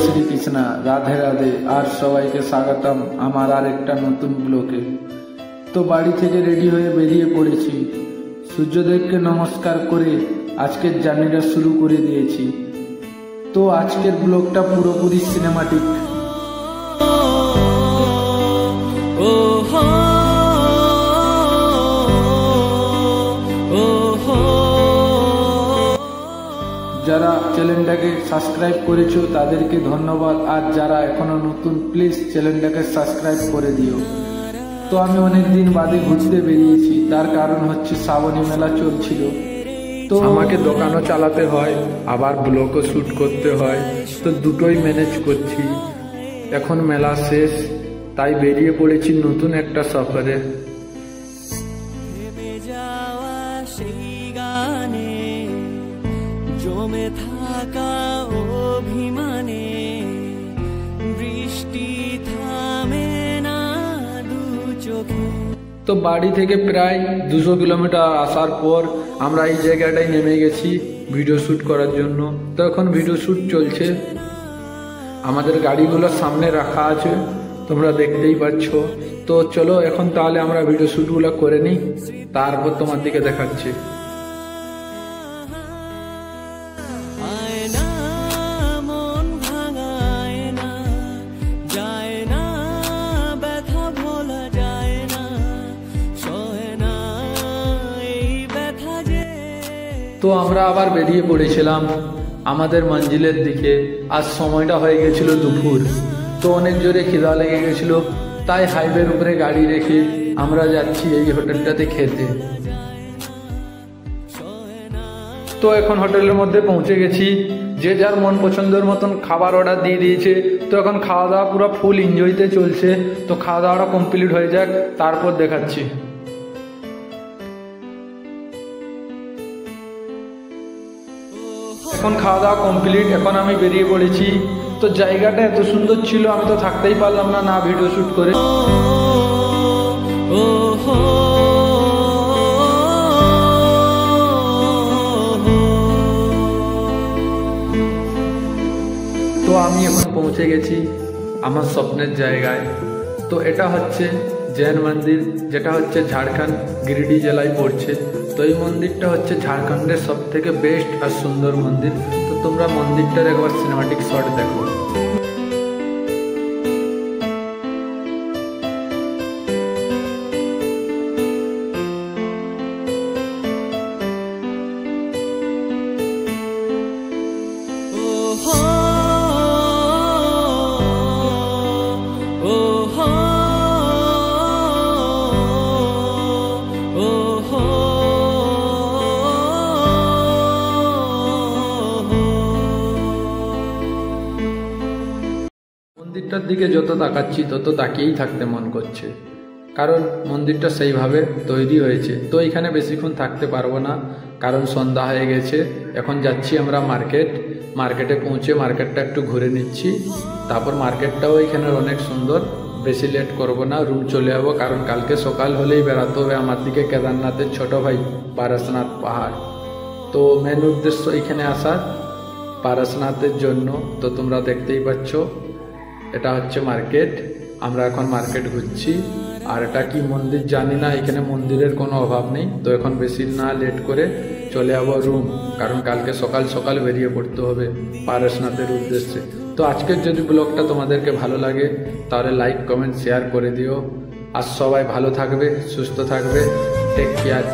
শ্রী কৃষ্ণা, রাধে রাধে, আর সবাইকে স্বাগতম আমার আর একটা নতুন ব্লগে। তো বাড়ি থেকে রেডি হয়ে বেরিয়ে পড়েছি। সূর্যদেবকে নমস্কার করে আজকের জার্নিটা শুরু করে দিয়েছি। তো আজকের ব্লগটা পুরোপুরি সিনেমাটিক। যারা চ্যানেলটাকে সাবস্ক্রাইব করেছো তাদেরকে ধন্যবাদ, আর যারা এখনো নতুন প্লিজ চ্যানেলটাকে সাবস্ক্রাইব করে দিও। তো আমি অনেক দিন বাদে ঘুরতে বেরিয়েছি, তার কারণ হচ্ছে শ্রাবণী মেলা চলছিল। তো আমাকে দোকানও চালাতে হয়, আবার ব্লগও শ্যুট করতে হয়, তো দুটোই ম্যানেজ করছি। এখন মেলা শেষ, তাই বেরিয়ে পড়েছি নতুন একটা সফরে। জমে থাকা অভিমানে বৃষ্টি থামে না দু চোখে। তো বাড়ি থেকে প্রায় 200 কিলোমিটার আসার পর আমরা এই জায়গাটায় নেমে গেছি ভিডিও শ্যুট করার জন্য। তো এখন ভিডিও শ্যুট চলছে, আমাদের গাড়িগুলো সামনে রাখা আছে, তোমরা দেখতেই পাচ্ছ। তো চলো এখন তাহলে আমরা ভিডিও শ্যুটগুলো করে নিই, তারপর তোমার দিকে দেখাচ্ছি। তো আমরা আবার বেরিয়ে পড়েছিলাম আমাদের মঞ্জিলের দিকে। আজ সময়টা হয়ে গেছিল দুপুর, তো অনেক জোরে খিদা লেগে গেছিল, তাই হাইওয়ের উপরে গাড়ি রেখে আমরা যাচ্ছি এই হোটেলটাতে খেতে। তো এখন হোটেলের মধ্যে পৌঁছে গেছি, যে যার মন পছন্দের মতন খাবার অর্ডার দিয়ে দিয়েছে। তো এখন খাওয়া দাওয়া পুরো ফুল এনজয়তে চলছে। তো খাওয়া দাওয়াটা কমপ্লিট হয়ে যাক, তারপর দেখাচ্ছি। এখন খাওয়া দাওয়া কমপ্লিট, এখন আমি বেরিয়ে পড়েছি। তো জায়গাটা এত সুন্দর ছিল, আমি তো থাকতেই পারলাম না না ভিডিও শ্যুট করে। তো আমি এখন পৌঁছে গেছি আমার স্বপ্নের জায়গায়। তো এটা হচ্ছে জৈন মন্দির, যেটা হচ্ছে ঝাড়খণ্ড গিরিডি জেলায় পড়ছে। তো এই মন্দিরটা হচ্ছে ঝাড়খণ্ডের সব থেকে বেস্ট আর সুন্দর মন্দির। তো তোমরা মন্দিরটার একবার সিনেমাটিক শট দেখো। মন্দিরটার দিকে যত তাকাচ্ছি তত তাকিয়েই থাকতে মন করছে, কারণ মন্দিরটা সেইভাবে তৈরি হয়েছে। তো এখানে বেশিক্ষণ থাকতে পারবো না, কারণ সন্ধ্যা হয়ে গেছে। এখন যাচ্ছি আমরা মার্কেটে পৌঁছে মার্কেটটা একটু ঘুরে নিচ্ছি। তারপর মার্কেটটাও এখানে অনেক সুন্দর, বেশি লেট করব না, রুম চলে যাবো, কারণ কালকে সকাল হলেই বেড়াতে হবে আমার দিকে কেদারনাথের ছোট ভাই পারশনাথ পাহাড়। তো মেন উদ্দেশ্য এখানে আসার পারশনাথের জন্য। তো তোমরা দেখতেই পাচ্ছ এটা হচ্ছে মার্কেট, আমরা এখন মার্কেট ঘুরছি। আর এটা কি মন্দির জানি না, এখানে মন্দিরের কোনো অভাব নেই। তো এখন বেশি না লেট করে চলে যাবো রুম, কারণ কালকে সকাল সকাল বেরিয়ে পড়তে হবে পারশনাথের উদ্দেশ্যে। তো আজকের যদি ব্লগটা তোমাদেরকে ভালো লাগে তাহলে লাইক কমেন্ট শেয়ার করে দিও। আর সবাই ভালো থাকবে, সুস্থ থাকবে, টেক কেয়ার।